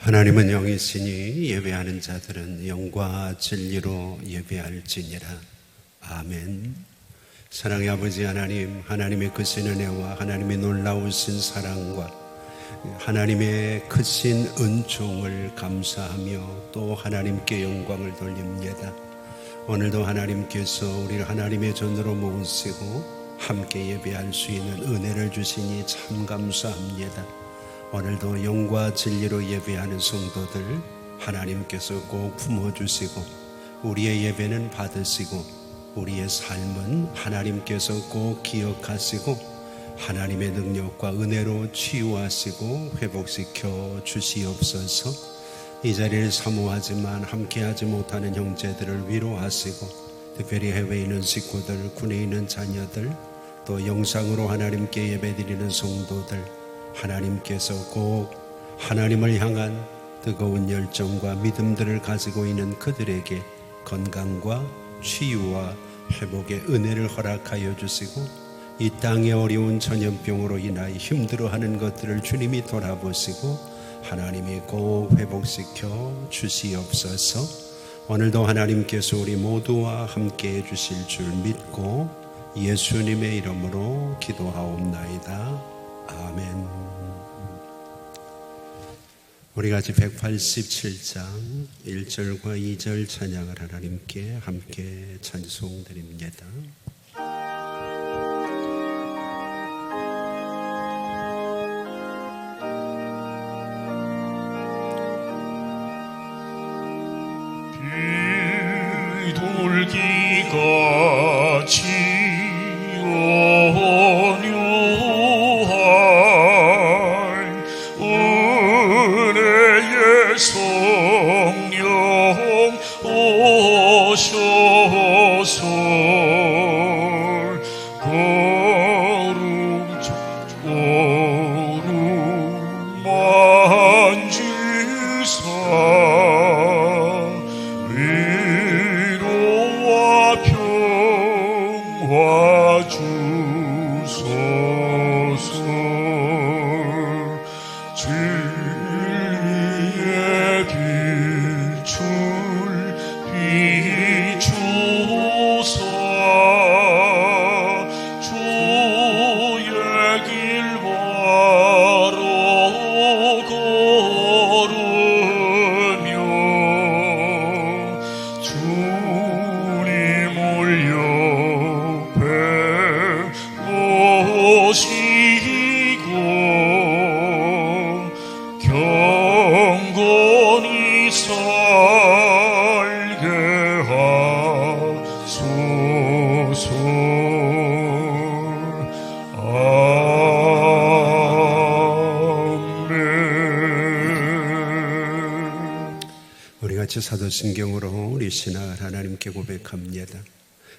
하나님은 영이시니 예배하는 자들은 영과 진리로 예배할지니라. 아멘. 사랑의 아버지 하나님, 하나님의 크신 은혜와 하나님의 놀라우신 사랑과 하나님의 크신 은총을 감사하며 또 하나님께 영광을 돌립니다. 오늘도 하나님께서 우리를 하나님의 전으로 모으시고 함께 예배할 수 있는 은혜를 주시니 참 감사합니다. 오늘도 영과 진리로 예배하는 성도들 하나님께서 꼭 품어주시고 우리의 예배는 받으시고 우리의 삶은 하나님께서 꼭 기억하시고 하나님의 능력과 은혜로 치유하시고 회복시켜 주시옵소서. 이 자리를 사모하지만 함께하지 못하는 형제들을 위로하시고 특별히 해외에 있는 식구들, 군에 있는 자녀들, 또 영상으로 하나님께 예배드리는 성도들 하나님께서 꼭 하나님을 향한 뜨거운 열정과 믿음들을 가지고 있는 그들에게 건강과 치유와 회복의 은혜를 허락하여 주시고 이 땅의 어려운 전염병으로 인하여 힘들어하는 것들을 주님이 돌아보시고 하나님이 꼭 회복시켜 주시옵소서. 오늘도 하나님께서 우리 모두와 함께 해 주실 줄 믿고 예수님의 이름으로 기도하옵나이다. 아멘. 우리 같이 187장 1절과 2절 찬양을 하나님께 함께 찬송드립니다. 비둘기같이 성령 오셔서 거룩 만지사 위로와 평화 주소서. 경건히 살게 하소서. 아멘. 우리 같이 사도신경으로 우리 신앙을 하나님께 고백합니다.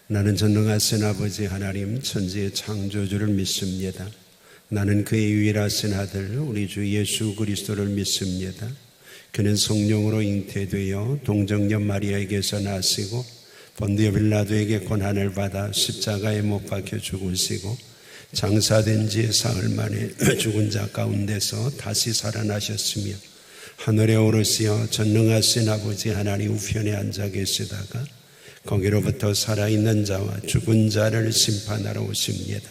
나는 전능하신 아버지 하나님 천지의 창조주를 믿습니다. 나는 그의 유일하신 아들 우리 주 예수 그리스도를 믿습니다. 그는 성령으로 잉태되어 동정녀 마리아에게서 나시고 본디오 빌라도에게 고난을 받아 십자가에 못 박혀 죽으시고 장사된 지 사흘 만에 죽은 자 가운데서 다시 살아나셨으며 하늘에 오르시어 전능하신 아버지 하나님 우편에 앉아 계시다가 거기로부터 살아있는 자와 죽은 자를 심판하러 오십니다.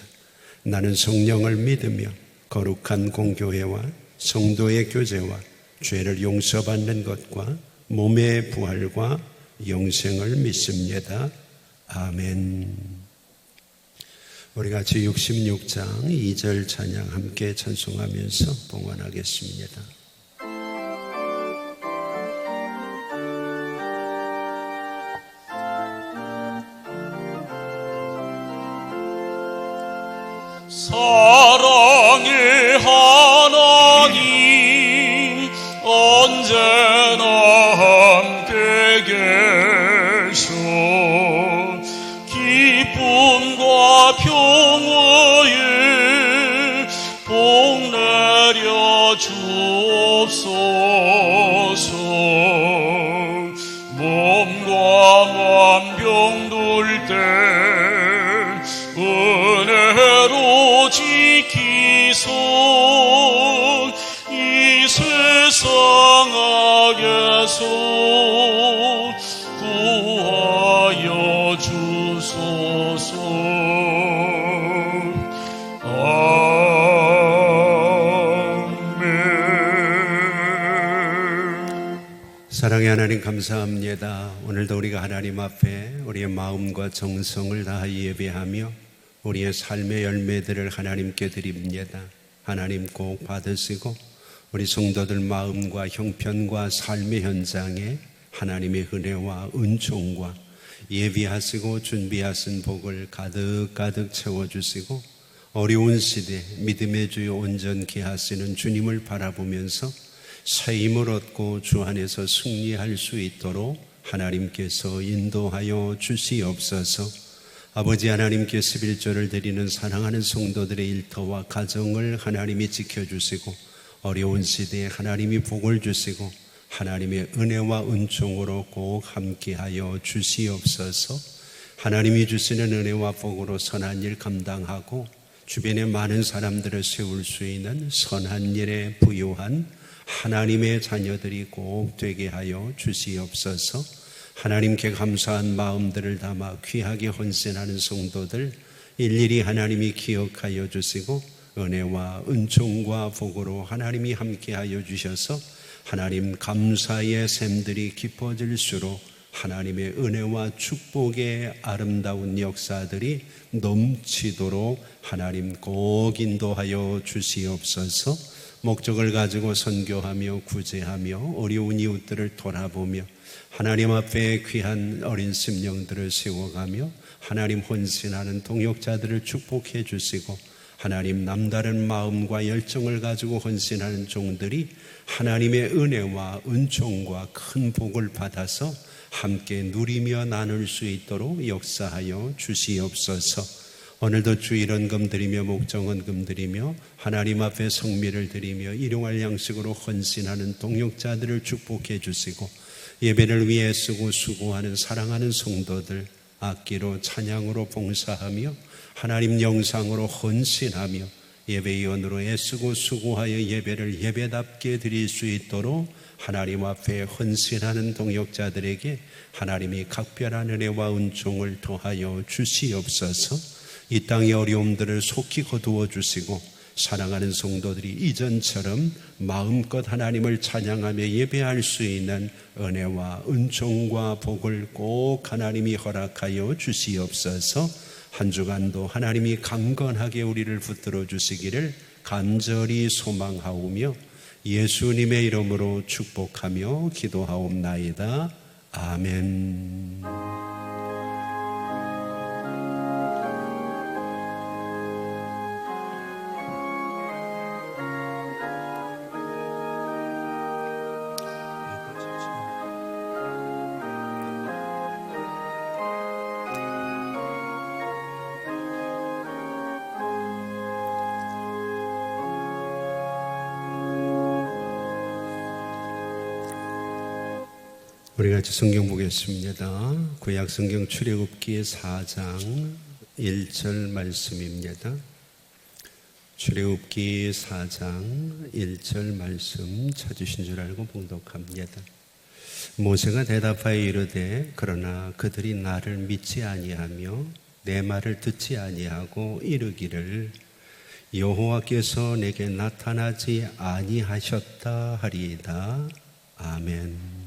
나는 성령을 믿으며 거룩한 공교회와 성도의 교제와 죄를 용서받는 것과 몸의 부활과 영생을 믿습니다. 아멘. 우리 같이 66장 2절 찬양 함께 찬송하면서 봉헌하겠습니다. 사랑의 하나님 언제나 함께 계셔 기쁨과 평화에 복 내려 주옵소서. 몸과 만병 돌 때 은혜로 지키소 이 세상 구하여 주소서. 사랑의 하나님 감사합니다. 오늘도 우리가 하나님 앞에 우리의 마음과 정성을 다하여 예배하며 우리의 삶의 열매들을 하나님께 드립니다. 하나님 꼭 받으시고 우리 성도들 마음과 형편과 삶의 현장에 하나님의 은혜와 은총과 예비하시고 준비하신 복을 가득가득 채워주시고 어려운 시대 믿음의 주요 온전케 하시는 주님을 바라보면서 새 힘을 얻고 주 안에서 승리할 수 있도록 하나님께서 인도하여 주시옵소서. 아버지 하나님께 11조를 드리는 사랑하는 성도들의 일터와 가정을 하나님이 지켜주시고 어려운 시대에 하나님이 복을 주시고 하나님의 은혜와 은총으로 꼭 함께하여 주시옵소서. 하나님이 주시는 은혜와 복으로 선한 일 감당하고 주변에 많은 사람들을 세울 수 있는 선한 일에 부유한 하나님의 자녀들이 꼭 되게 하여 주시옵소서. 하나님께 감사한 마음들을 담아 귀하게 헌신하는 성도들 일일이 하나님이 기억하여 주시고 은혜와 은총과 복으로 하나님이 함께하여 주셔서 하나님 감사의 샘들이 깊어질수록 하나님의 은혜와 축복의 아름다운 역사들이 넘치도록 하나님 꼭 인도하여 주시옵소서. 목적을 가지고 선교하며 구제하며 어려운 이웃들을 돌아보며 하나님 앞에 귀한 어린 심령들을 세워가며 하나님 헌신하는 동역자들을 축복해 주시고 하나님 남다른 마음과 열정을 가지고 헌신하는 종들이 하나님의 은혜와 은총과 큰 복을 받아서 함께 누리며 나눌 수 있도록 역사하여 주시옵소서. 오늘도 주일헌금 드리며 목정헌금 드리며 하나님 앞에 성미를 드리며 일용할 양식으로 헌신하는 동역자들을 축복해 주시고 예배를 위해 쓰고 수고하는 사랑하는 성도들 악기로 찬양으로 봉사하며 하나님 영상으로 헌신하며 예배위원으로 애쓰고 수고하여 예배를 예배답게 드릴 수 있도록 하나님 앞에 헌신하는 동역자들에게 하나님이 각별한 은혜와 은총을 더하여 주시옵소서. 이 땅의 어려움들을 속히 거두어 주시고 사랑하는 성도들이 이전처럼 마음껏 하나님을 찬양하며 예배할 수 있는 은혜와 은총과 복을 꼭 하나님이 허락하여 주시옵소서. 한 주간도 하나님이 강건하게 우리를 붙들어 주시기를 간절히 소망하오며 예수님의 이름으로 축복하며 기도하옵나이다. 아멘. 우리 같이 성경 보겠습니다. 구약 성경 출애굽기 4장 1절 말씀입니다. 출애굽기 4장 1절 말씀 찾으신 줄 알고 봉독합니다. 모세가 대답하여 이르되 그러나 그들이 나를 믿지 아니하며 내 말을 듣지 아니하고 이르기를 여호와께서 내게 나타나지 아니하셨다 하리이다. 아멘.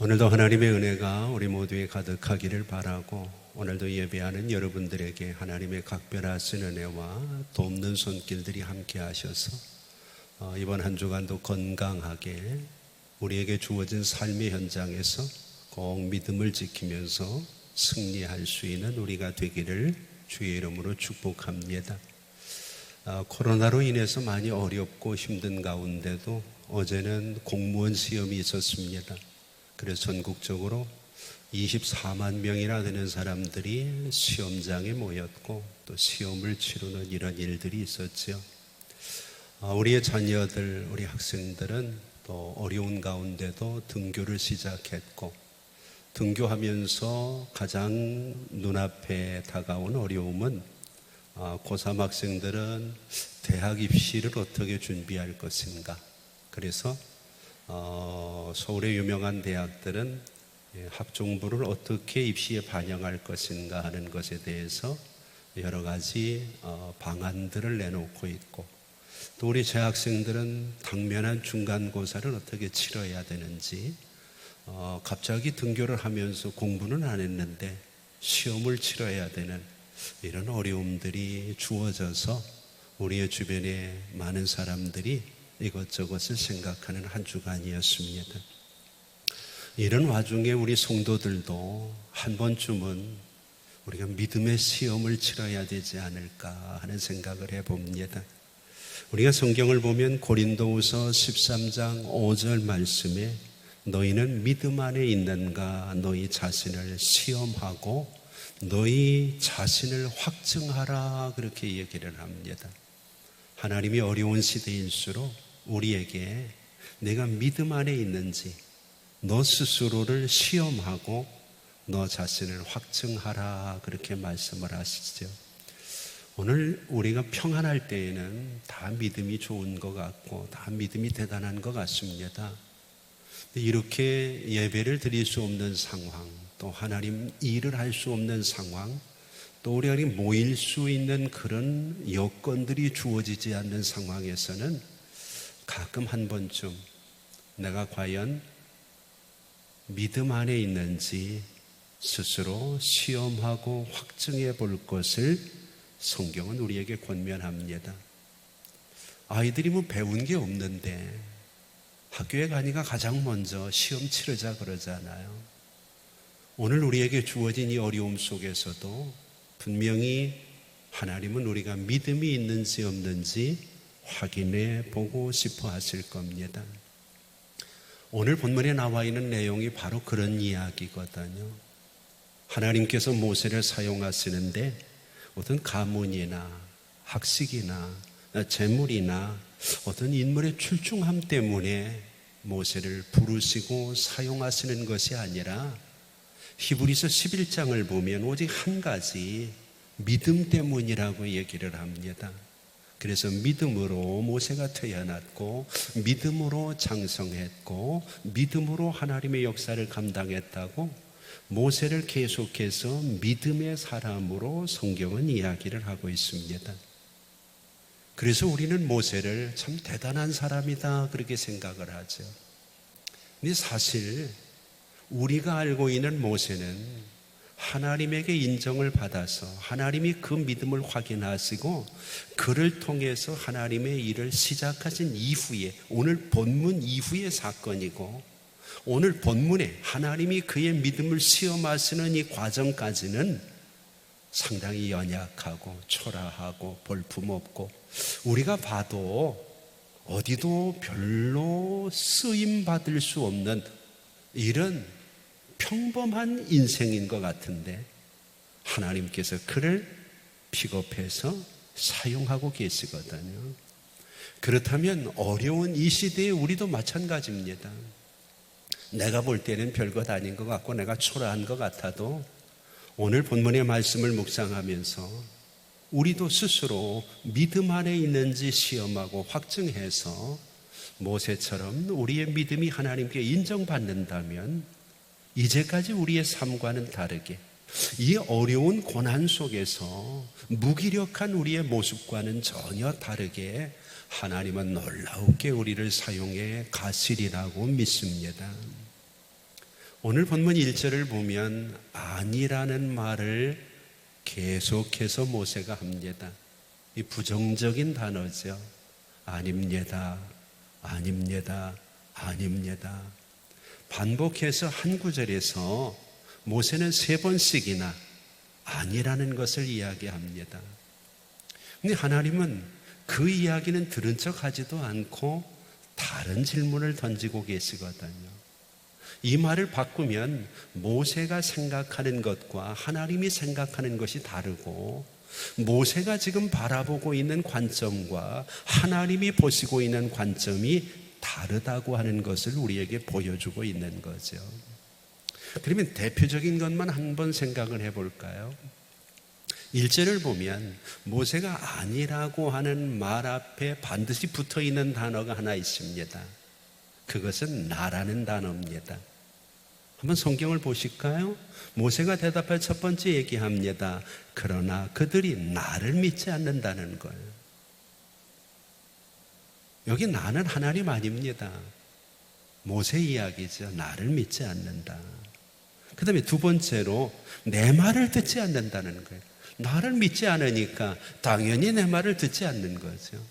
오늘도 하나님의 은혜가 우리 모두에 가득하기를 바라고 오늘도 예배하는 여러분들에게 하나님의 각별하신 은혜와 돕는 손길들이 함께 하셔서 이번 한 주간도 건강하게 우리에게 주어진 삶의 현장에서 꼭 믿음을 지키면서 승리할 수 있는 우리가 되기를 주의 이름으로 축복합니다. 코로나로 인해서 많이 어렵고 힘든 가운데도 어제는 공무원 시험이 있었습니다. 그래서 전국적으로 24만 명이나 되는 사람들이 시험장에 모였고 또 시험을 치르는 이런 일들이 있었죠. 우리의 자녀들, 우리 학생들은 또 어려운 가운데도 등교를 시작했고 등교하면서 가장 눈앞에 다가온 어려움은 고3 학생들은 대학 입시를 어떻게 준비할 것인가. 그래서 서울의 유명한 대학들은 학종부를 어떻게 입시에 반영할 것인가 하는 것에 대해서 여러 가지 방안들을 내놓고 있고, 또 우리 재학생들은 당면한 중간고사를 어떻게 치러야 되는지, 갑자기 등교를 하면서 공부는 안 했는데 시험을 치러야 되는 이런 어려움들이 주어져서 우리의 주변에 많은 사람들이 이것저것을 생각하는 한 주간이었습니다. 이런 와중에 우리 성도들도 한 번쯤은 우리가 믿음의 시험을 치러야 되지 않을까 하는 생각을 해봅니다. 우리가 성경을 보면 고린도후서 13장 5절 말씀에 너희는 믿음 안에 있는가 너희 자신을 시험하고 너희 자신을 확증하라, 그렇게 얘기를 합니다. 하나님이 어려운 시대일수록 우리에게 내가 믿음 안에 있는지 너 스스로를 시험하고 너 자신을 확증하라, 그렇게 말씀을 하시죠. 오늘 우리가 평안할 때에는 다 믿음이 좋은 것 같고 다 믿음이 대단한 것 같습니다. 이렇게 예배를 드릴 수 없는 상황, 또 하나님 일을 할 수 없는 상황, 또 우리가 모일 수 있는 그런 여건들이 주어지지 않는 상황에서는 가끔 한 번쯤 내가 과연 믿음 안에 있는지 스스로 시험하고 확증해 볼 것을 성경은 우리에게 권면합니다. 아이들이 배운 게 없는데 학교에 가니까 가장 먼저 시험 치르자 그러잖아요. 오늘 우리에게 주어진 이 어려움 속에서도 분명히 하나님은 우리가 믿음이 있는지 없는지 확인해 보고 싶어 하실 겁니다. 오늘 본문에 나와 있는 내용이 바로 그런 이야기거든요. 하나님께서 모세를 사용하시는데 어떤 가문이나 학식이나 재물이나 어떤 인물의 출중함 때문에 모세를 부르시고 사용하시는 것이 아니라 히브리서 11장을 보면 오직 한 가지 믿음 때문이라고 얘기를 합니다. 그래서 믿음으로 모세가 태어났고 믿음으로 장성했고 믿음으로 하나님의 역사를 감당했다고 모세를 계속해서 믿음의 사람으로 성경은 이야기를 하고 있습니다. 그래서 우리는 모세를 참 대단한 사람이다 그렇게 생각을 하죠. 근데 사실 우리가 알고 있는 모세는 하나님에게 인정을 받아서 하나님이 그 믿음을 확인하시고 그를 통해서 하나님의 일을 시작하신 이후에, 오늘 본문 이후의 사건이고, 오늘 본문에 하나님이 그의 믿음을 시험하시는 이 과정까지는 상당히 연약하고 초라하고 볼품없고 우리가 봐도 어디도 별로 쓰임받을 수 없는 이런 평범한 인생인 것 같은데 하나님께서 그를 픽업해서 사용하고 계시거든요. 그렇다면 어려운 이 시대에 우리도 마찬가지입니다. 내가 볼 때는 별것 아닌 것 같고 내가 초라한 것 같아도 오늘 본문의 말씀을 묵상하면서 우리도 스스로 믿음 안에 있는지 시험하고 확증해서 모세처럼 우리의 믿음이 하나님께 인정받는다면 이제까지 우리의 삶과는 다르게 이 어려운 고난 속에서 무기력한 우리의 모습과는 전혀 다르게 하나님은 놀라우게 우리를 사용해 가시리라고 믿습니다. 오늘 본문 1절을 보면 아니라는 말을 계속해서 모세가 합니다. 이 부정적인 단어죠. 아닙니다. 아닙니다. 아닙니다. 반복해서 한 구절에서 모세는 3번씩이나 아니라는 것을 이야기합니다. 근데 하나님은 그 이야기는 들은 척 하지도 않고 다른 질문을 던지고 계시거든요. 이 말을 바꾸면 모세가 생각하는 것과 하나님이 생각하는 것이 다르고 모세가 지금 바라보고 있는 관점과 하나님이 보시고 있는 관점이 다르다고 하는 것을 우리에게 보여주고 있는 거죠. 그러면 대표적인 것만 한번 생각을 해볼까요? 1절을 보면 모세가 아니라고 하는 말 앞에 반드시 붙어있는 단어가 하나 있습니다. 그것은 나라는 단어입니다. 한번 성경을 보실까요? 모세가 대답할 첫 번째 얘기합니다. 그러나 그들이 나를 믿지 않는다는 거예요. 여기 나는 하나님 아닙니다. 모세 이야기죠. 나를 믿지 않는다. 그 다음에 두 번째로 내 말을 듣지 않는다는 거예요. 나를 믿지 않으니까 당연히 내 말을 듣지 않는 거죠.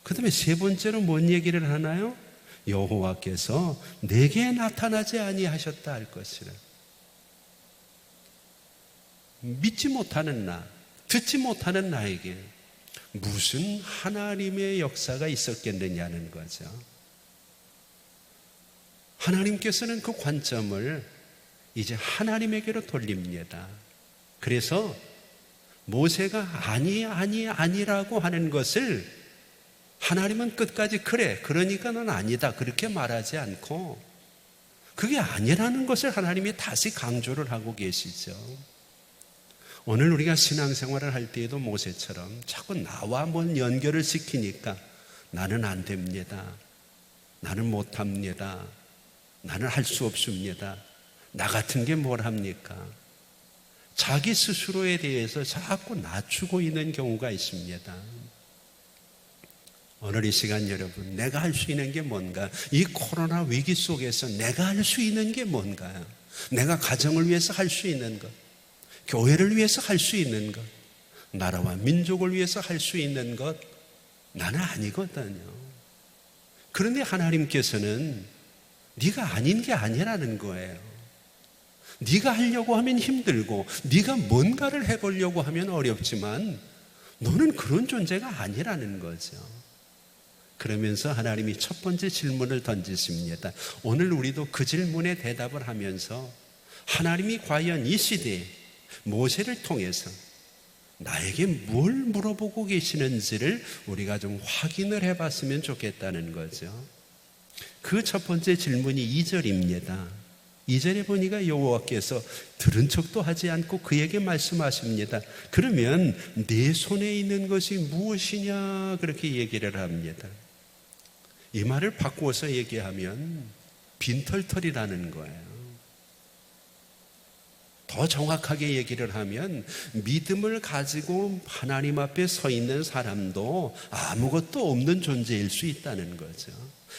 그 다음에 세 번째로 뭔 얘기를 하나요? 여호와께서 내게 나타나지 아니하셨다 할 것이라. 믿지 못하는 나, 듣지 못하는 나에게 무슨 하나님의 역사가 있었겠느냐는 거죠. 하나님께서는 그 관점을 이제 하나님에게로 돌립니다. 그래서 모세가 아니라고 하는 것을 하나님은 끝까지 그래, 그러니까 넌 아니다, 그렇게 말하지 않고 그게 아니라는 것을 하나님이 다시 강조를 하고 계시죠. 오늘 우리가 신앙생활을 할 때에도 모세처럼 자꾸 나와 뭔 연결을 시키니까 나는 안 됩니다, 나는 못합니다, 나는 할 수 없습니다, 나 같은 게 뭘 합니까? 자기 스스로에 대해서 자꾸 낮추고 있는 경우가 있습니다. 오늘 이 시간 여러분, 내가 할 수 있는 게 뭔가? 이 코로나 위기 속에서 내가 할 수 있는 게 뭔가요? 내가 가정을 위해서 할 수 있는 것, 교회를 위해서 할 수 있는 것, 나라와 민족을 위해서 할 수 있는 것, 나는 아니거든요. 그런데 하나님께서는 네가 아닌 게 아니라는 거예요. 네가 하려고 하면 힘들고 네가 뭔가를 해보려고 하면 어렵지만 너는 그런 존재가 아니라는 거죠. 그러면서 하나님이 첫 번째 질문을 던지십니다. 오늘 우리도 그 질문에 대답을 하면서 하나님이 과연 이 시대에 모세를 통해서 나에게 뭘 물어보고 계시는지를 우리가 좀 확인을 해봤으면 좋겠다는 거죠. 그 첫 번째 질문이 2절입니다. 2절에 보니까 여호와께서 들은 척도 하지 않고 그에게 말씀하십니다. 그러면 내 손에 있는 것이 무엇이냐 그렇게 얘기를 합니다. 이 말을 바꾸어서 얘기하면 빈털털이라는 거예요. 더 정확하게 얘기를 하면 믿음을 가지고 하나님 앞에 서 있는 사람도 아무것도 없는 존재일 수 있다는 거죠.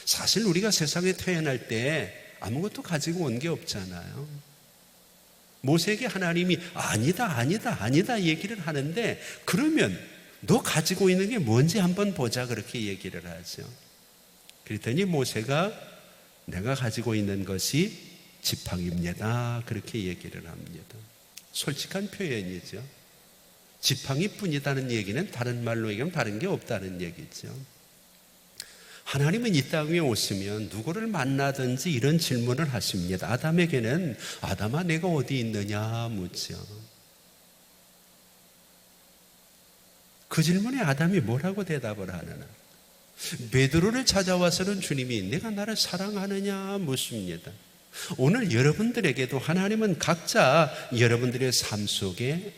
사실 우리가 세상에 태어날 때 아무것도 가지고 온 게 없잖아요. 모세에게 하나님이 아니다 얘기를 하는데 그러면 너 가지고 있는 게 뭔지 한번 보자 그렇게 얘기를 하죠. 그랬더니 모세가 내가 가지고 있는 것이 지팡이입니다 그렇게 얘기를 합니다. 솔직한 표현이죠. 지팡이뿐이다는 얘기는 다른 말로 얘기하면 다른 게 없다는 얘기죠. 하나님은 이 땅에 오시면 누구를 만나든지 이런 질문을 하십니다. 아담에게는 아담아 내가 어디 있느냐 묻죠. 그 질문에 아담이 뭐라고 대답을 하느냐. 베드로를 찾아와서는 주님이 내가 나를 사랑하느냐 묻습니다. 오늘 여러분들에게도 하나님은 각자 여러분들의 삶 속에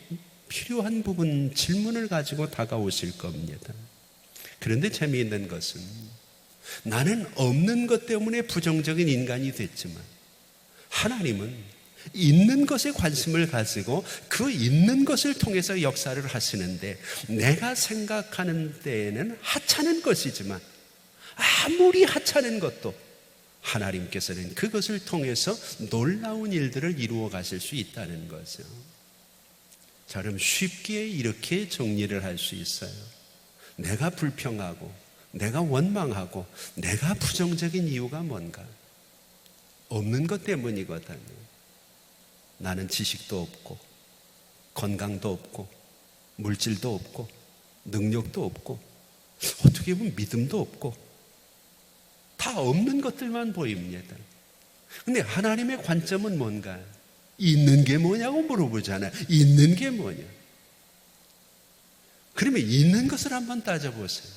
필요한 부분 질문을 가지고 다가오실 겁니다. 그런데 재미있는 것은 나는 없는 것 때문에 부정적인 인간이 됐지만 하나님은 있는 것에 관심을 가지고 그 있는 것을 통해서 역사를 하시는데 내가 생각하는 데에는 하찮은 것이지만 아무리 하찮은 것도 하나님께서는 그것을 통해서 놀라운 일들을 이루어 가실 수 있다는 거죠. 저는 쉽게 이렇게 정리를 할 수 있어요. 내가 불평하고 내가 원망하고 내가 부정적인 이유가 뭔가? 없는 것 때문이거든요. 나는 지식도 없고 건강도 없고 물질도 없고 능력도 없고 어떻게 보면 믿음도 없고 다 없는 것들만 보입니다. 근데 하나님의 관점은 뭔가? 있는 게 뭐냐고 물어보잖아요. 있는 게 뭐냐? 그러면 있는 것을 한번 따져보세요.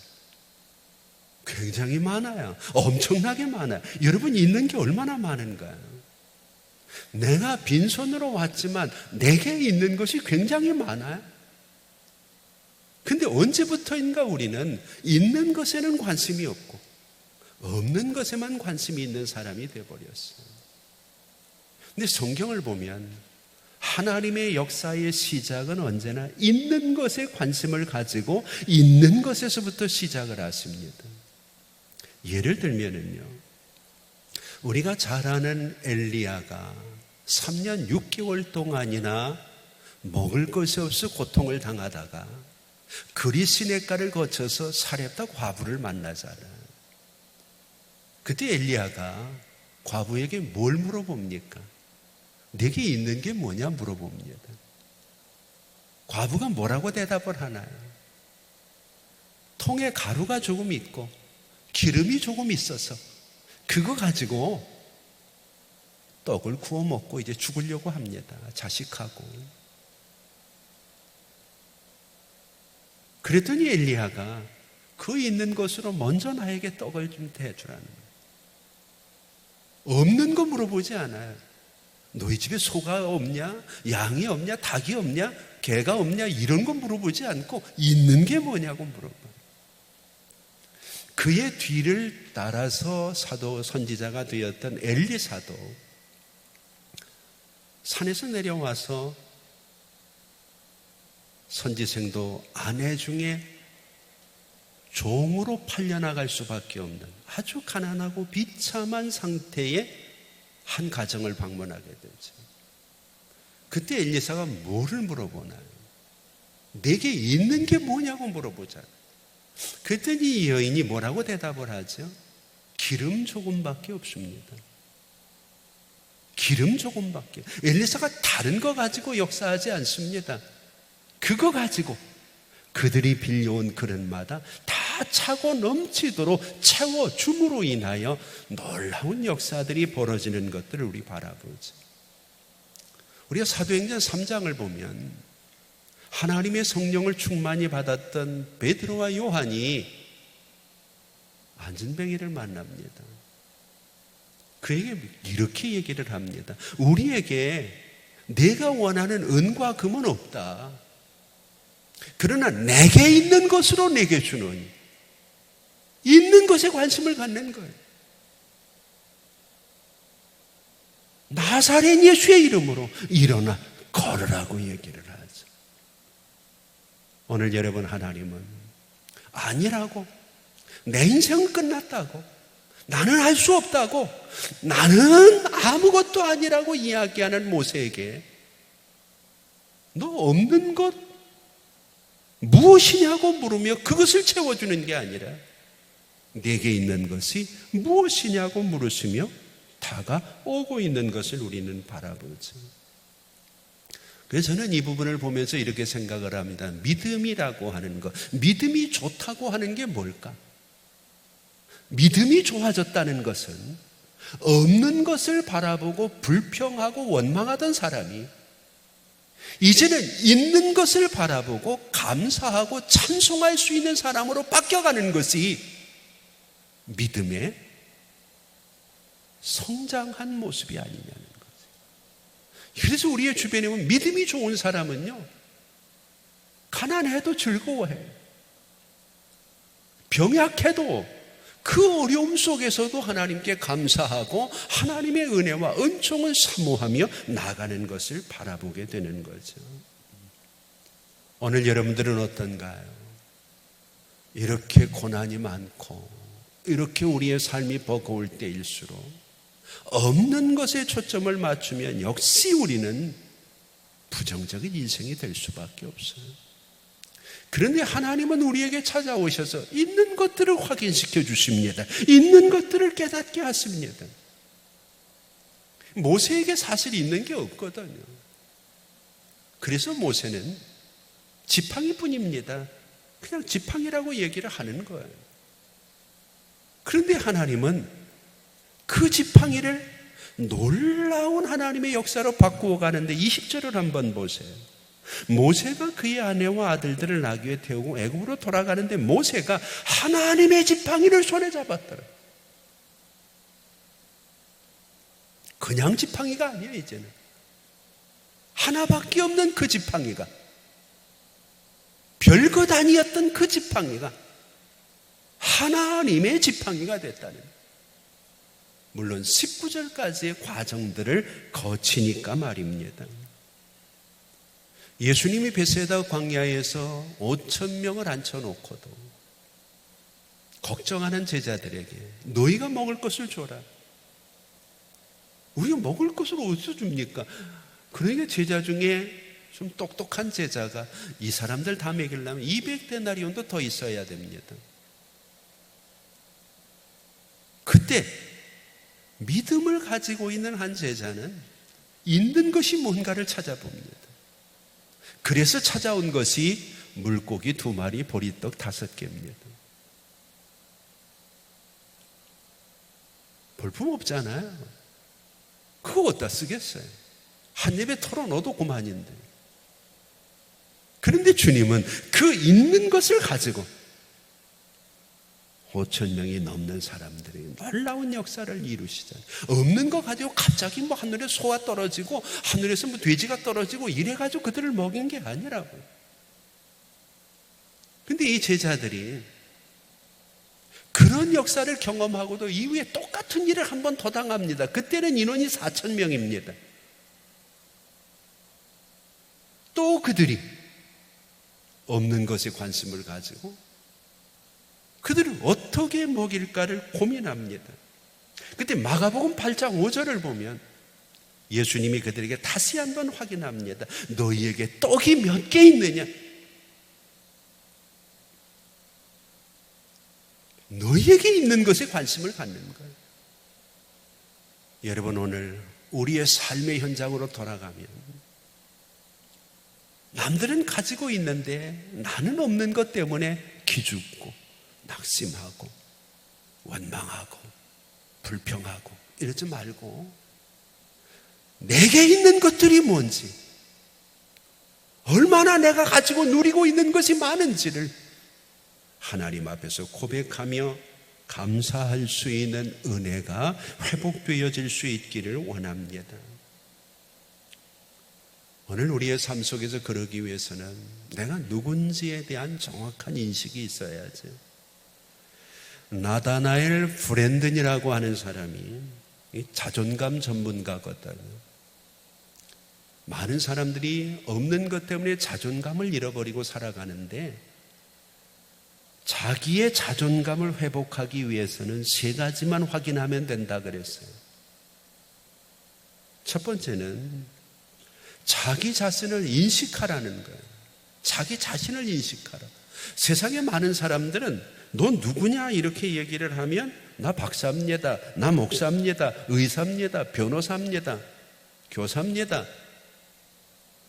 굉장히 많아요. 엄청나게 많아요. 여러분 있는 게 얼마나 많은가요? 내가 빈손으로 왔지만 내게 있는 것이 굉장히 많아요. 근데 언제부터인가 우리는 있는 것에는 관심이 없고 없는 것에만 관심이 있는 사람이 되어버렸어요. 근데 성경을 보면 하나님의 역사의 시작은 언제나 있는 것에 관심을 가지고 있는 것에서부터 시작을 하십니다. 예를 들면은요, 우리가 잘 아는 엘리야가 3년 6개월 동안이나 먹을 것이 없어 고통을 당하다가 그리시네가를 거쳐서 사렙다 과부를 만나잖아요. 그때 엘리야가 과부에게 뭘 물어봅니까? 내게 있는 게 뭐냐 물어봅니다. 과부가 뭐라고 대답을 하나요? 통에 가루가 조금 있고 기름이 조금 있어서 그거 가지고 떡을 구워 먹고 이제 죽으려고 합니다. 자식하고. 그랬더니 엘리야가 그 있는 것으로 먼저 나에게 떡을 좀 대주라는 거예요. 없는 거 물어보지 않아요. 너희 집에 소가 없냐? 양이 없냐? 닭이 없냐? 개가 없냐? 이런 거 물어보지 않고 있는 게 뭐냐고 물어봐요. 그의 뒤를 따라서 사도 선지자가 되었던 엘리사도 산에서 내려와서 선지생도 아내 중에 종으로 팔려나갈 수밖에 없는 아주 가난하고 비참한 상태의 한 가정을 방문하게 되죠. 그때 엘리사가 뭐를 물어보나요? 내게 있는 게 뭐냐고 물어보잖아요. 그랬더니 이 여인이 뭐라고 대답을 하죠? 기름 조금밖에 없습니다. 기름 조금밖에. 엘리사가 다른 거 가지고 역사하지 않습니다. 그거 가지고 그들이 빌려온 그릇마다 다 차고 넘치도록 채워줌으로 인하여 놀라운 역사들이 벌어지는 것들을 우리 바라보죠. 우리가 사도행전 3장을 보면 하나님의 성령을 충만히 받았던 베드로와 요한이 안전뱅이를 만납니다. 그에게 이렇게 얘기를 합니다. 우리에게 내가 원하는 은과 금은 없다. 그러나 내게 있는 것으로 내게 주노니 있는 것에 관심을 갖는 거예요. 나사렛 예수의 이름으로 일어나 걸으라고 얘기를 하죠. 오늘 여러분, 하나님은 아니라고, 내 인생은 끝났다고, 나는 할 수 없다고, 나는 아무것도 아니라고 이야기하는 모세에게 너 없는 것 무엇이냐고 물으며 그것을 채워주는 게 아니라 내게 있는 것이 무엇이냐고 물으시며 다가오고 있는 것을 우리는 바라보죠. 그래서 저는 이 부분을 보면서 이렇게 생각을 합니다. 믿음이라고 하는 것, 믿음이 좋다고 하는 게 뭘까? 믿음이 좋아졌다는 것은 없는 것을 바라보고 불평하고 원망하던 사람이 이제는 있는 것을 바라보고 감사하고 찬송할 수 있는 사람으로 바뀌어가는 것이 믿음의 성장한 모습이 아니냐는 거죠. 그래서 우리의 주변에 보면 믿음이 좋은 사람은요, 가난해도 즐거워해. 병약해도 그 어려움 속에서도 하나님께 감사하고 하나님의 은혜와 은총을 사모하며 나가는 것을 바라보게 되는 거죠. 오늘 여러분들은 어떤가요? 이렇게 고난이 많고 이렇게 우리의 삶이 버거울 때일수록 없는 것에 초점을 맞추면 역시 우리는 부정적인 인생이 될 수밖에 없어요. 그런데 하나님은 우리에게 찾아오셔서 있는 것들을 확인시켜 주십니다. 있는 것들을 깨닫게 하십니다. 모세에게 사실 있는 게 없거든요. 그래서 모세는 지팡이뿐입니다. 그냥 지팡이라고 얘기를 하는 거예요. 그런데 하나님은 그 지팡이를 놀라운 하나님의 역사로 바꾸어 가는데 20절을 한번 보세요. 모세가 그의 아내와 아들들을 나귀에 태우고 애굽으로 돌아가는데 모세가 하나님의 지팡이를 손에 잡았더라. 그냥 지팡이가 아니야. 이제는 하나밖에 없는 그 지팡이가, 별것 아니었던 그 지팡이가 하나님의 지팡이가 됐다는 거예요. 물론 19절까지의 과정들을 거치니까 말입니다. 예수님이 베세다 광야에서 5,000명을 앉혀놓고도 걱정하는 제자들에게 너희가 먹을 것을 줘라. 우리가 먹을 것을 어디서 줍니까? 그러니까 제자 중에 좀 똑똑한 제자가 이 사람들 다 먹이려면 200데나리온도 더 있어야 됩니다. 그때 믿음을 가지고 있는 한 제자는 있는 것이 뭔가를 찾아봅니다. 그래서 찾아온 것이 물고기 2마리, 보리떡 5개입니다. 볼품 없잖아요. 그거 어디다 쓰겠어요? 한 입에 털어넣어도 그만인데. 그런데 주님은 그 있는 것을 가지고 5,000명이 넘는 사람들이 놀라운 역사를 이루시잖아요. 없는 거 가지고 갑자기 뭐 하늘에 소가 떨어지고 하늘에서 뭐 돼지가 떨어지고 이래가지고 그들을 먹인 게 아니라고요. 근데 이 제자들이 그런 역사를 경험하고도 이후에 똑같은 일을 한 번 더 당합니다. 그때는 인원이 4,000명입니다. 또 그들이 없는 것에 관심을 가지고 그들을 어떻게 먹일까를 고민합니다. 그때 마가복음 8장 5절을 보면 예수님이 그들에게 다시 한번 확인합니다. 너희에게 떡이 몇 개 있느냐? 너희에게 있는 것에 관심을 갖는 거예요. 여러분, 오늘 우리의 삶의 현장으로 돌아가면 남들은 가지고 있는데 나는 없는 것 때문에 기죽고 낙심하고 원망하고 불평하고 이러지 말고 내게 있는 것들이 뭔지, 얼마나 내가 가지고 누리고 있는 것이 많은지를 하나님 앞에서 고백하며 감사할 수 있는 은혜가 회복되어질 수 있기를 원합니다. 오늘 우리의 삶 속에서 그러기 위해서는 내가 누군지에 대한 정확한 인식이 있어야죠. 나다나엘 브랜든이라고 하는 사람이 자존감 전문가거든요. 많은 사람들이 없는 것 때문에 자존감을 잃어버리고 살아가는데 자기의 자존감을 회복하기 위해서는 3가지만 확인하면 된다 그랬어요. 첫 번째는 자기 자신을 인식하라는 거예요. 자기 자신을 인식하라. 세상에 많은 사람들은 너 누구냐 이렇게 얘기를 하면 나 박사입니다, 나 목사입니다, 의사입니다, 변호사입니다, 교사입니다.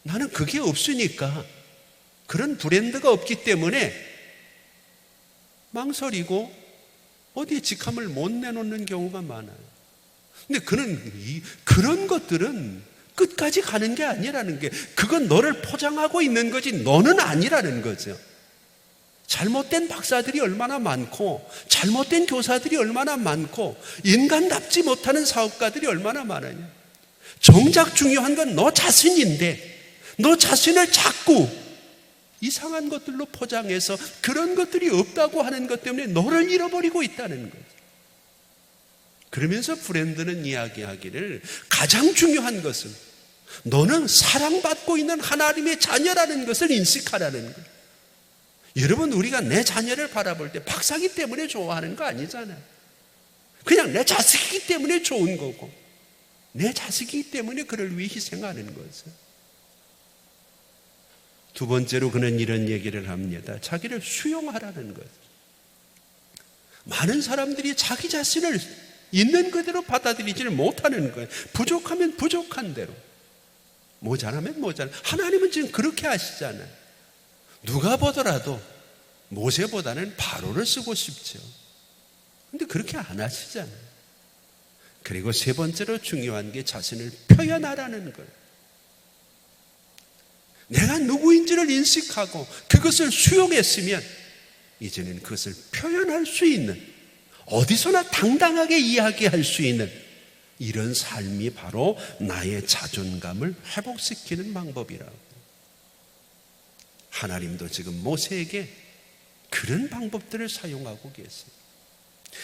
나는 그게 없으니까, 그런 브랜드가 없기 때문에 망설이고 어디에 직함을 못 내놓는 경우가 많아요. 근데 그런 것들은 끝까지 가는 게 아니라는 게, 그건 너를 포장하고 있는 거지 너는 아니라는 거죠. 잘못된 박사들이 얼마나 많고 잘못된 교사들이 얼마나 많고 인간답지 못하는 사업가들이 얼마나 많으냐. 정작 중요한 건 너 자신인데 너 자신을 자꾸 이상한 것들로 포장해서 그런 것들이 없다고 하는 것 때문에 너를 잃어버리고 있다는 거죠. 그러면서 브랜드는 이야기하기를 가장 중요한 것은 너는 사랑받고 있는 하나님의 자녀라는 것을 인식하라는 거예요. 여러분, 우리가 내 자녀를 바라볼 때 박사기 때문에 좋아하는 거 아니잖아요. 그냥 내 자식이기 때문에 좋은 거고 내 자식이기 때문에 그를 위해 희생하는 거죠. 두 번째로 그는 이런 얘기를 합니다. 자기를 수용하라는 거예요. 많은 사람들이 자기 자신을 있는 그대로 받아들이지를 못하는 거예요. 부족하면 부족한 대로, 모자라면 모자라. 하나님은 지금 그렇게 하시잖아요. 누가 보더라도 모세보다는 바로를 쓰고 싶죠. 그런데 그렇게 안 하시잖아요. 그리고 세 번째로 중요한 게 자신을 표현하라는 거예요. 내가 누구인지를 인식하고 그것을 수용했으면 이제는 그것을 표현할 수 있는, 어디서나 당당하게 이야기할 수 있는 이런 삶이 바로 나의 자존감을 회복시키는 방법이라고. 하나님도 지금 모세에게 그런 방법들을 사용하고 계세요.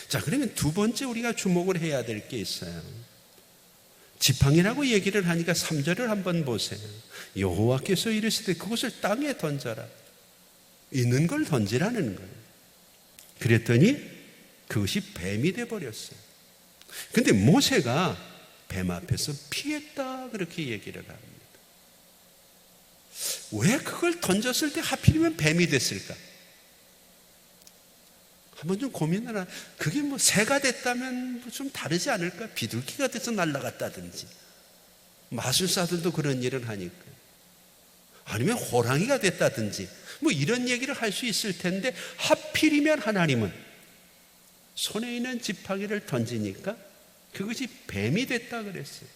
자, 그러면 두 번째 우리가 주목을 해야 될 게 있어요. 지팡이라고 얘기를 하니까 3절을 한번 보세요. 여호와께서 이르시되 그것을 땅에 던져라. 있는 걸 던지라는 거예요. 그랬더니 그것이 뱀이 돼버렸어요. 근데 모세가 뱀 앞에서 피했다 그렇게 얘기를 합니다. 왜 그걸 던졌을 때 하필이면 뱀이 됐을까? 한번 좀 고민을 하나. 그게 뭐 새가 됐다면 좀 다르지 않을까? 비둘기가 돼서 날아갔다든지, 마술사들도 그런 일을 하니까, 아니면 호랑이가 됐다든지 뭐 이런 얘기를 할 수 있을 텐데 하필이면 하나님은 손에 있는 지팡이를 던지니까 그것이 뱀이 됐다 그랬어요.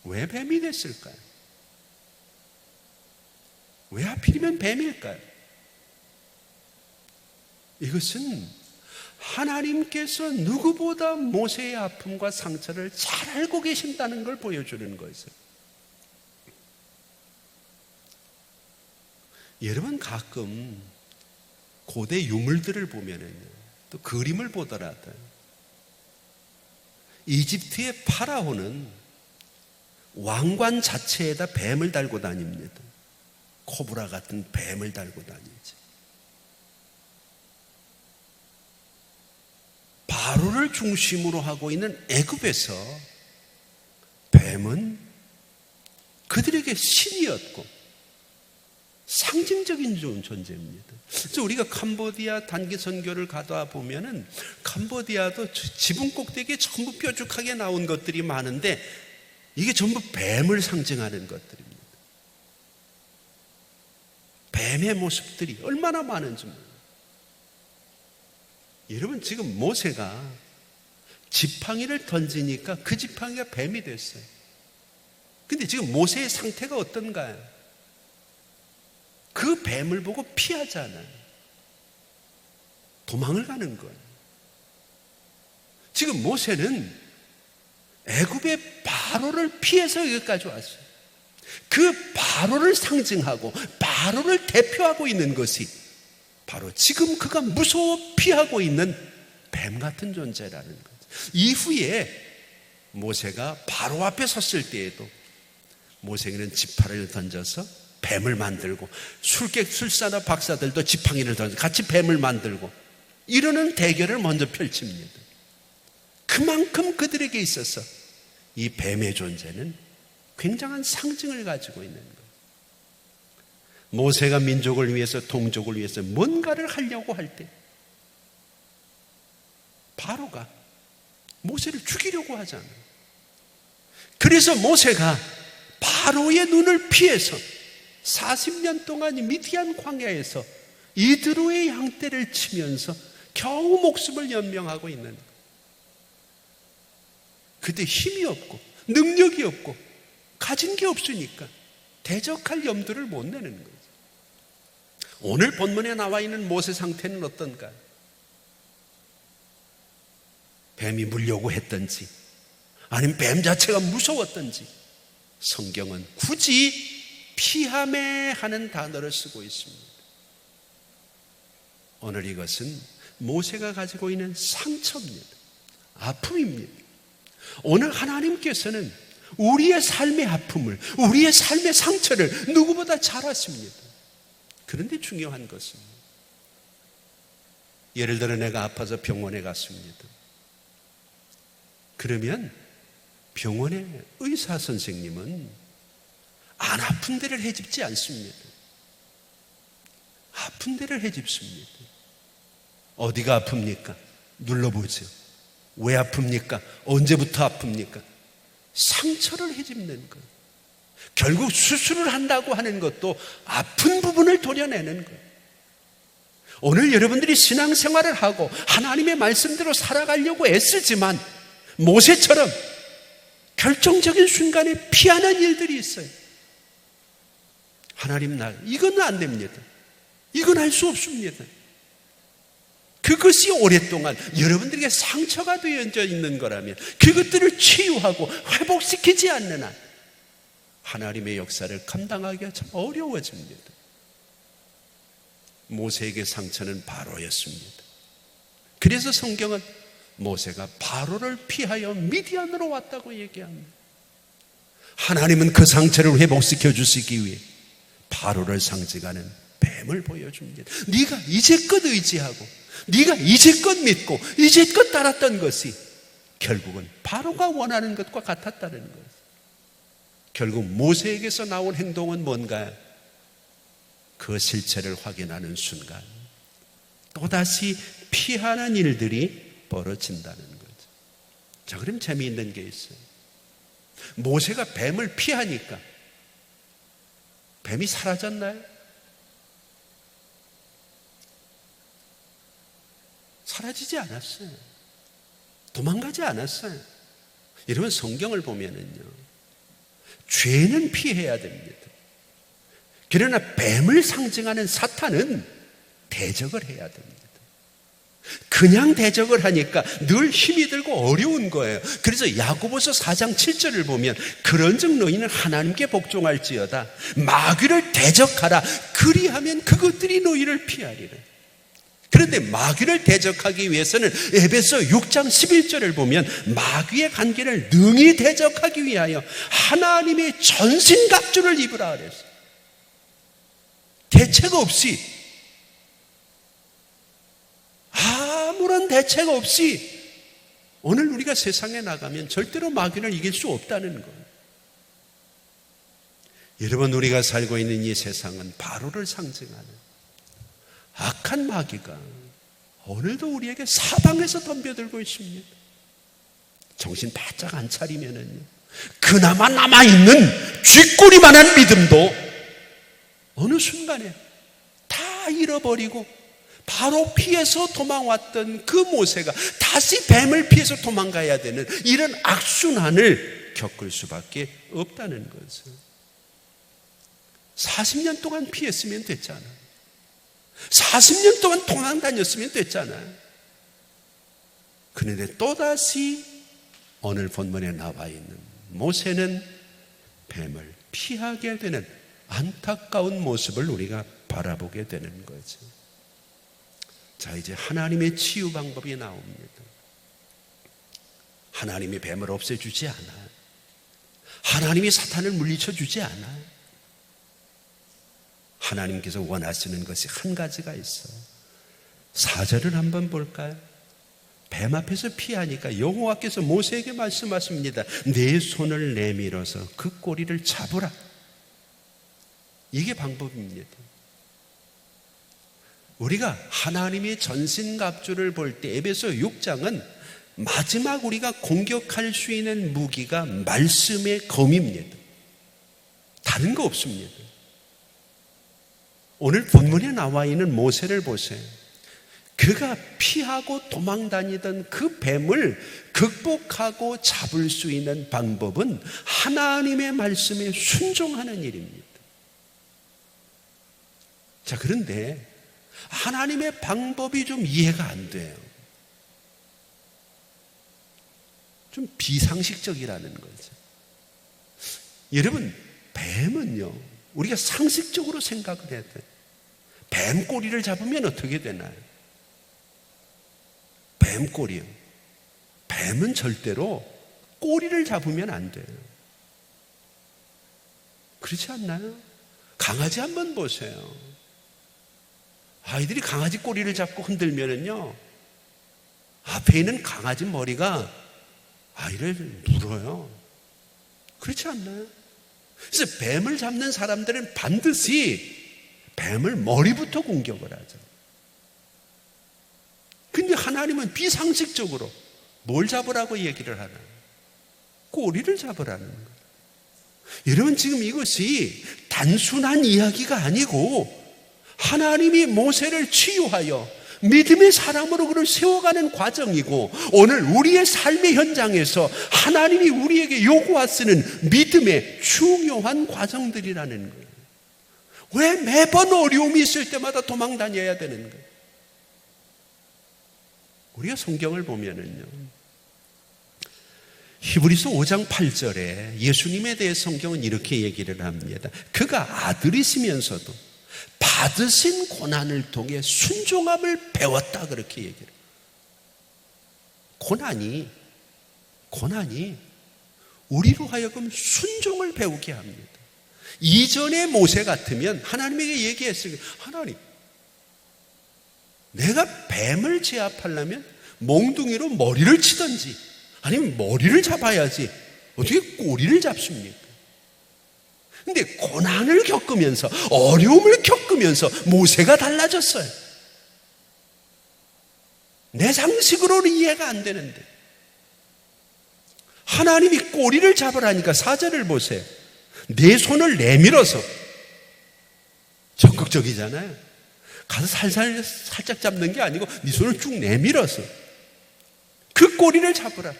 왜 뱀이 됐을까요? 왜 하필이면 뱀일까요? 이것은 하나님께서 누구보다 모세의 아픔과 상처를 잘 알고 계신다는 걸 보여주는 거였어요. 여러분 가끔 고대 유물들을 보면은 또 그림을 보더라도 이집트의 파라오는 왕관 자체에다 뱀을 달고 다닙니다. 코브라 같은 뱀을 달고 다니지. 바로를 중심으로 하고 있는 애굽에서 뱀은 그들에게 신이었고 상징적인 존재입니다. 그래서 우리가 캄보디아 단기 선교를 가다 보면은 캄보디아도 지붕 꼭대기에 전부 뾰족하게 나온 것들이 많은데 이게 전부 뱀을 상징하는 것들입니다. 뱀의 모습들이 얼마나 많은지 몰라요. 여러분 지금 모세가 지팡이를 던지니까 그 지팡이가 뱀이 됐어요. 근데 지금 모세의 상태가 어떤가요? 그 뱀을 보고 피하잖아요. 도망을 가는 거예요. 지금 모세는 애굽의 바로를 피해서 여기까지 왔어요. 그 바로를 상징하고 바로를 대표하고 있는 것이 바로 지금 그가 무서워 피하고 있는 뱀 같은 존재라는 거죠. 이후에 모세가 바로 앞에 섰을 때에도 모세는 지팡이를 던져서 뱀을 만들고 술사나 박사들도 지팡이를 던져서 같이 뱀을 만들고 이러는 대결을 먼저 펼칩니다. 그만큼 그들에게 있어서 이 뱀의 존재는 굉장한 상징을 가지고 있는 거예요. 모세가 민족을 위해서 동족을 위해서 뭔가를 하려고 할 때 바로가 모세를 죽이려고 하잖아요. 그래서 모세가 바로의 눈을 피해서 40년 동안 미디안 광야에서 이드로의 양떼를 치면서 겨우 목숨을 연명하고 있는 거예요. 그때 힘이 없고 능력이 없고 가진 게 없으니까 대적할 염두를 못 내는 거죠. 오늘 본문에 나와 있는 모세 상태는 어떤가요? 뱀이 물려고 했던지 아니면 뱀 자체가 무서웠던지 성경은 굳이 피하매 하는 단어를 쓰고 있습니다. 오늘 이것은 모세가 가지고 있는 상처입니다. 아픔입니다. 오늘 하나님께서는 우리의 삶의 아픔을, 우리의 삶의 상처를 누구보다 잘 아십니다. 그런데 중요한 것은 예를 들어 내가 아파서 병원에 갔습니다. 그러면 병원의 의사 선생님은 안 아픈 데를 해집지 않습니다. 아픈 데를 해집습니다. 어디가 아픕니까? 눌러보죠. 왜 아픕니까? 언제부터 아픕니까? 상처를 해집는 거예요. 결국 수술을 한다고 하는 것도 아픈 부분을 도려내는 거예요. 오늘 여러분들이 신앙생활을 하고 하나님의 말씀대로 살아가려고 애쓰지만 모세처럼 결정적인 순간에 피하는 일들이 있어요. 하나님 이건 안 됩니다. 이건 할 수 없습니다. 그것이 오랫동안 여러분들에게 상처가 되어져 있는 거라면 그것들을 치유하고 회복시키지 않는 한 하나님의 역사를 감당하기가 참 어려워집니다. 모세에게 상처는 바로였습니다. 그래서 성경은 모세가 바로를 피하여 미디안으로 왔다고 얘기합니다. 하나님은 그 상처를 회복시켜 주시기 위해 바로를 상징하는 뱀을 보여줍니다. 네가 이제껏 의지하고 네가 이제껏 믿고 이제껏 따랐던 것이 결국은 바로가 원하는 것과 같았다는 것. 결국 모세에게서 나온 행동은 뭔가? 그 실체를 확인하는 순간 또다시 피하는 일들이 벌어진다는 거죠. 자, 그럼 재미있는 게 있어요. 모세가 뱀을 피하니까 뱀이 사라졌나요? 사라지지 않았어요. 도망가지 않았어요. 여러분, 성경을 보면은요, 죄는 피해야 됩니다. 그러나 뱀을 상징하는 사탄은 대적을 해야 됩니다. 그냥 대적을 하니까 늘 힘이 들고 어려운 거예요. 그래서 야고보서 4장 7절을 보면 그런즉 너희는 하나님께 복종할지어다 마귀를 대적하라 그리하면 그것들이 너희를 피하리라. 그런데 마귀를 대적하기 위해서는 에베소 6장 11절을 보면 마귀의 관계를 능히 대적하기 위하여 하나님의 전신갑주를 입으라 그랬어요. 대책 없이, 아무런 대책 없이 오늘 우리가 세상에 나가면 절대로 마귀를 이길 수 없다는 거예요. 여러분, 우리가 살고 있는 이 세상은 바로를 상징하는 악한 마귀가 오늘도 우리에게 사방에서 덤벼들고 있습니다. 정신 바짝 안 차리면은요, 그나마 남아있는 쥐꼬리만한 믿음도 어느 순간에 다 잃어버리고 바로 피해서 도망왔던 그 모세가 다시 뱀을 피해서 도망가야 되는 이런 악순환을 겪을 수밖에 없다는 거죠. 40년 동안 피했으면 됐잖아요. 40년 동안 도망 다녔으면 됐잖아요. 그런데 또다시 오늘 본문에 나와 있는 모세는 뱀을 피하게 되는 안타까운 모습을 우리가 바라보게 되는 거죠. 자, 이제 하나님의 치유 방법이 나옵니다. 하나님이 뱀을 없애주지 않아요. 하나님이 사탄을 물리쳐 주지 않아요. 하나님께서 원하시는 것이 한 가지가 있어요. 4절을 한번 볼까요? 뱀 앞에서 피하니까 여호와께서 모세에게 말씀하십니다. 내 손을 내밀어서 그 꼬리를 잡으라. 이게 방법입니다. 우리가 하나님의 전신갑주를 볼 때 에베소 6장은 마지막 우리가 공격할 수 있는 무기가 말씀의 검입니다. 다른 거 없습니다. 오늘 본문에 나와 있는 모세를 보세요. 그가 피하고 도망 다니던 그 뱀을 극복하고 잡을 수 있는 방법은 하나님의 말씀에 순종하는 일입니다. 자, 그런데 하나님의 방법이 좀 이해가 안 돼요. 좀 비상식적이라는 거죠. 여러분, 뱀은요, 우리가 상식적으로 생각을 해야 돼요. 뱀 꼬리를 잡으면 어떻게 되나요? 뱀 꼬리요. 뱀은 절대로 꼬리를 잡으면 안 돼요. 그렇지 않나요? 강아지 한번 보세요. 아이들이 강아지 꼬리를 잡고 흔들면은요, 앞에 있는 강아지 머리가 아이를 물어요. 그렇지 않나요? 그래서 뱀을 잡는 사람들은 반드시 뱀을 머리부터 공격을 하죠. 근데 하나님은 비상식적으로 뭘 잡으라고 얘기를 하나요? 꼬리를 잡으라는 거예요. 여러분, 지금 이것이 단순한 이야기가 아니고 하나님이 모세를 치유하여 믿음의 사람으로 그를 세워가는 과정이고, 오늘 우리의 삶의 현장에서 하나님이 우리에게 요구하시는 믿음의 중요한 과정들이라는 거예요. 왜 매번 어려움이 있을 때마다 도망 다녀야 되는 거예요? 우리가 성경을 보면은요, 히브리서 5장 8절에 예수님에 대해 성경은 이렇게 얘기를 합니다. 그가 아들이시면서도 받으신 고난을 통해 순종함을 배웠다, 그렇게 얘기를 해요. 고난이 우리로 하여금 순종을 배우게 합니다. 이전의 모세 같으면 하나님에게 얘기했어요. 하나님, 내가 뱀을 제압하려면 몽둥이로 머리를 치든지 아니면 머리를 잡아야지 어떻게 꼬리를 잡습니까? 근데 고난을 겪으면서 어려움을 겪으면서 모세가 달라졌어요. 내 상식으로는 이해가 안 되는데 하나님이 꼬리를 잡으라니까 4절을 보세요. 내 손을 내밀어서, 적극적이잖아요. 가서 살짝 잡는 게 아니고 네 손을 쭉 내밀어서 그 꼬리를 잡으라.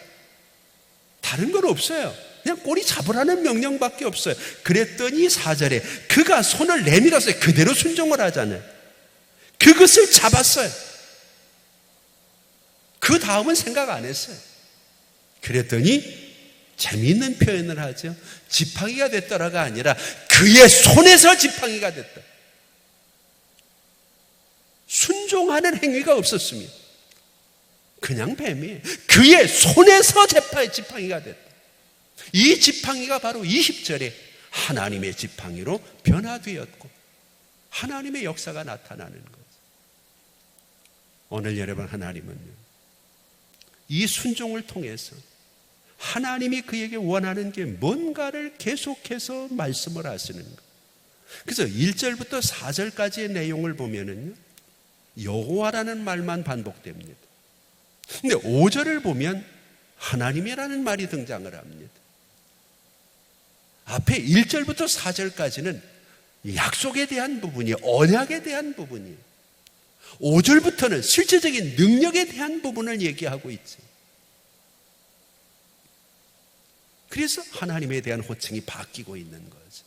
다른 건 없어요. 그냥 꼬리 잡으라는 명령밖에 없어요. 그랬더니 4절에 그가 손을 내밀었어요. 그대로 순종을 하잖아요. 그것을 잡았어요. 그 다음은 생각 안 했어요. 그랬더니 재미있는 표현을 하죠. 지팡이가 됐더라가 아니라 그의 손에서 지팡이가 됐다. 순종하는 행위가 없었습니다. 그냥 뱀이에요. 그의 손에서 지팡이가 됐다. 이 지팡이가 바로 20절에 하나님의 지팡이로 변화되었고 하나님의 역사가 나타나는 거죠. 오늘 여러분, 하나님은요, 이 순종을 통해서 하나님이 그에게 원하는 게 뭔가를 계속해서 말씀을 하시는 거예요. 그래서 1절부터 4절까지의 내용을 보면은요, 여호와라는 말만 반복됩니다. 근데 5절을 보면 하나님이라는 말이 등장을 합니다. 앞에 1절부터 4절까지는 약속에 대한 부분이, 언약에 대한 부분이, 5절부터는 실제적인 능력에 대한 부분을 얘기하고 있죠. 그래서 하나님에 대한 호칭이 바뀌고 있는 거죠.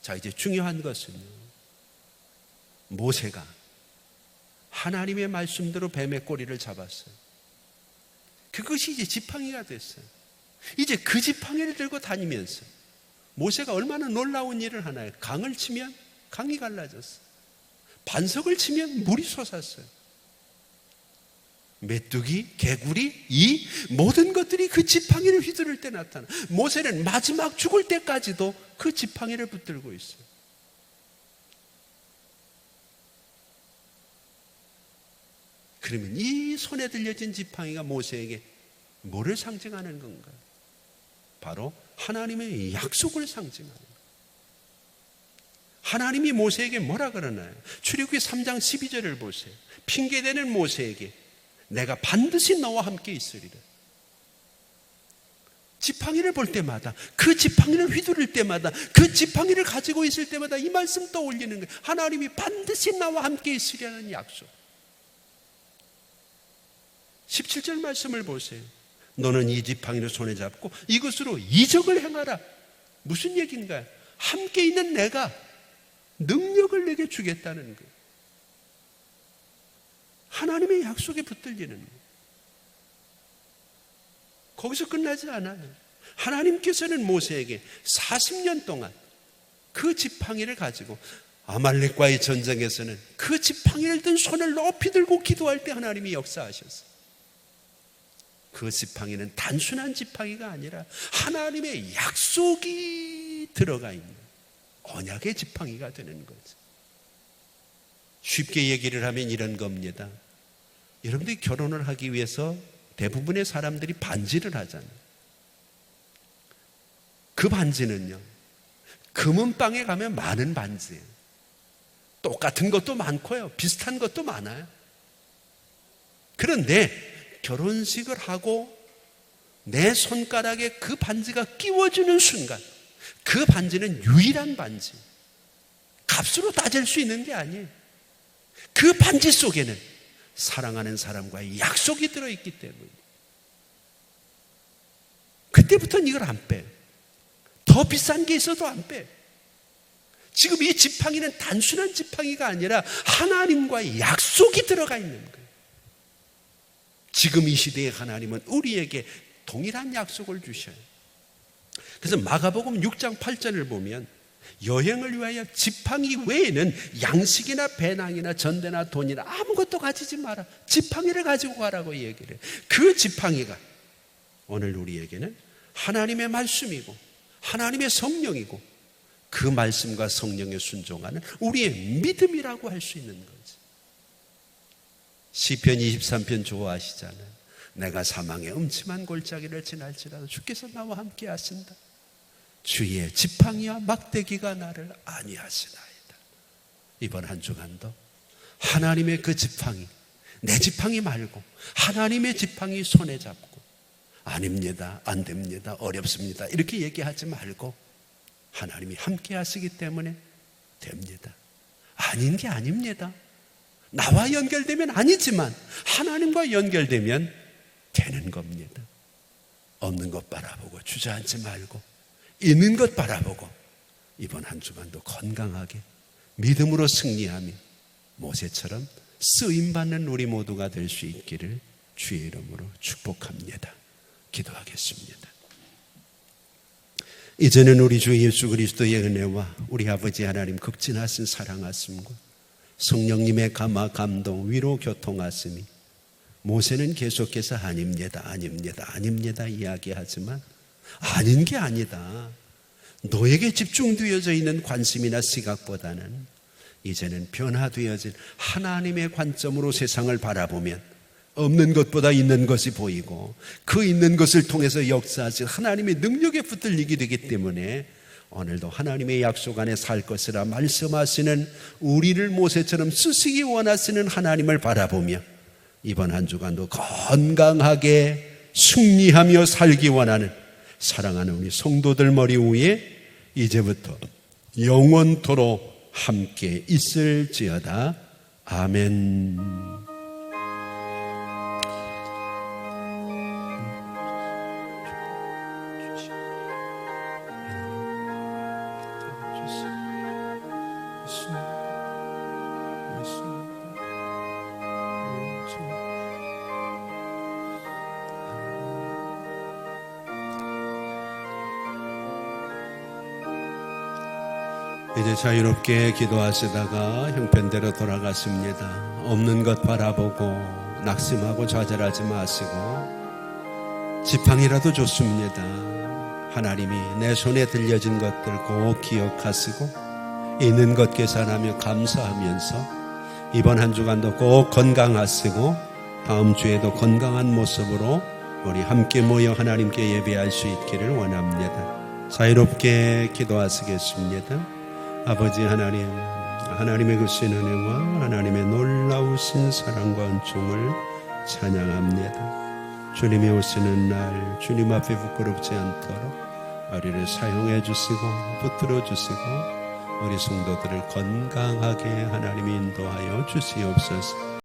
자, 이제 중요한 것은요, 모세가 하나님의 말씀대로 뱀의 꼬리를 잡았어요. 그것이 이제 지팡이가 됐어요. 이제 그 지팡이를 들고 다니면서 모세가 얼마나 놀라운 일을 하나요? 강을 치면 강이 갈라졌어요. 반석을 치면 물이 솟았어요. 메뚜기, 개구리, 이 모든 것들이 그 지팡이를 휘두를 때 나타나. 모세는 마지막 죽을 때까지도 그 지팡이를 붙들고 있어요. 그러면 이 손에 들려진 지팡이가 모세에게 뭐를 상징하는 건가요? 바로 하나님의 약속을 상징하는 거예요. 하나님이 모세에게 뭐라 그러나요? 출애굽기 3장 12절을 보세요. 핑계대는 모세에게 내가 반드시 너와 함께 있으리라. 지팡이를 볼 때마다, 그 지팡이를 휘두를 때마다, 그 지팡이를 가지고 있을 때마다 이 말씀 떠올리는 거예요. 하나님이 반드시 나와 함께 있으리라는 약속. 17절 말씀을 보세요. 너는 이 지팡이를 손에 잡고 이것으로 이적을 행하라. 무슨 얘기인가요? 함께 있는 내가 능력을 내게 주겠다는 거예요. 하나님의 약속에 붙들리는 거예요. 거기서 끝나지 않아요. 하나님께서는 모세에게 40년 동안 그 지팡이를 가지고 아말렉과의 전쟁에서는 그 지팡이를 든 손을 높이 들고 기도할 때 하나님이 역사하셨어요. 그 지팡이는 단순한 지팡이가 아니라 하나님의 약속이 들어가 있는 언약의 지팡이가 되는 거죠. 쉽게 얘기를 하면 이런 겁니다. 여러분들이 결혼을 하기 위해서 대부분의 사람들이 반지를 하잖아요. 그 반지는요, 금은방에 가면 많은 반지예요. 똑같은 것도 많고요, 비슷한 것도 많아요. 그런데 결혼식을 하고 내 손가락에 그 반지가 끼워주는 순간, 그 반지는 유일한 반지, 값으로 따질 수 있는 게 아니에요. 그 반지 속에는 사랑하는 사람과의 약속이 들어있기 때문에 그때부터는 이걸 안 빼요. 더 비싼 게 있어도 안 빼요. 지금 이 지팡이는 단순한 지팡이가 아니라 하나님과의 약속이 들어가 있는 거예요. 지금 이 시대의 하나님은 우리에게 동일한 약속을 주셔요. 그래서 마가복음 6장 8절을 보면 여행을 위하여 지팡이 외에는 양식이나 배낭이나 전대나 돈이나 아무것도 가지지 마라. 지팡이를 가지고 가라고 얘기를 해요. 그 지팡이가 오늘 우리에게는 하나님의 말씀이고 하나님의 성령이고 그 말씀과 성령에 순종하는 우리의 믿음이라고 할 수 있는 거지. 시편 23편 좋아하시잖아요. 내가 사망의 음침한 골짜기를 지날지라도 주께서 나와 함께 하신다. 주의 지팡이와 막대기가 나를 안위하시나이다. 이번 한 주간도 하나님의 그 지팡이, 내 지팡이 말고 하나님의 지팡이 손에 잡고 아닙니다, 안 됩니다, 어렵습니다 이렇게 얘기하지 말고 하나님이 함께 하시기 때문에 됩니다. 아닌 게 아닙니다. 나와 연결되면 아니지만 하나님과 연결되면 되는 겁니다. 없는 것 바라보고 주저앉지 말고 있는 것 바라보고 이번 한 주간도 건강하게 믿음으로 승리하며 모세처럼 쓰임받는 우리 모두가 될 수 있기를 주의 이름으로 축복합니다. 기도하겠습니다. 이제는 우리 주 예수 그리스도의 은혜와 우리 아버지 하나님 극진하신 사랑하심과 성령님의 감화 감동 위로 교통하심이 모세는 계속해서 아닙니다, 아닙니다, 아닙니다 이야기하지만 아닌 게 아니다. 너에게 집중되어져 있는 관심이나 시각보다는 이제는 변화되어진 하나님의 관점으로 세상을 바라보면 없는 것보다 있는 것이 보이고 그 있는 것을 통해서 역사하신 하나님의 능력에 붙들리게 되기 때문에 오늘도 하나님의 약속 안에 살 것이라 말씀하시는 우리를 모세처럼 쓰시기 원하시는 하나님을 바라보며 이번 한 주간도 건강하게 승리하며 살기 원하는 사랑하는 우리 성도들 머리 위에 이제부터 영원토록 함께 있을지어다. 아멘. 이제 자유롭게 기도하시다가 형편대로 돌아갔습니다. 없는 것 바라보고 낙심하고 좌절하지 마시고 지팡이라도 좋습니다. 하나님이 내 손에 들려진 것들 꼭 기억하시고 있는 것 계산하며 감사하면서 이번 한 주간도 꼭 건강하시고 다음 주에도 건강한 모습으로 우리 함께 모여 하나님께 예배할 수 있기를 원합니다. 자유롭게 기도하시겠습니다. 아버지 하나님, 하나님의 크신 은혜와 하나님의 놀라우신 사랑과 은총을 찬양합니다. 주님이 오시는 날 주님 앞에 부끄럽지 않도록 우리를 사용해 주시고 붙들어 주시고 우리 성도들을 건강하게 하나님이 인도하여 주시옵소서.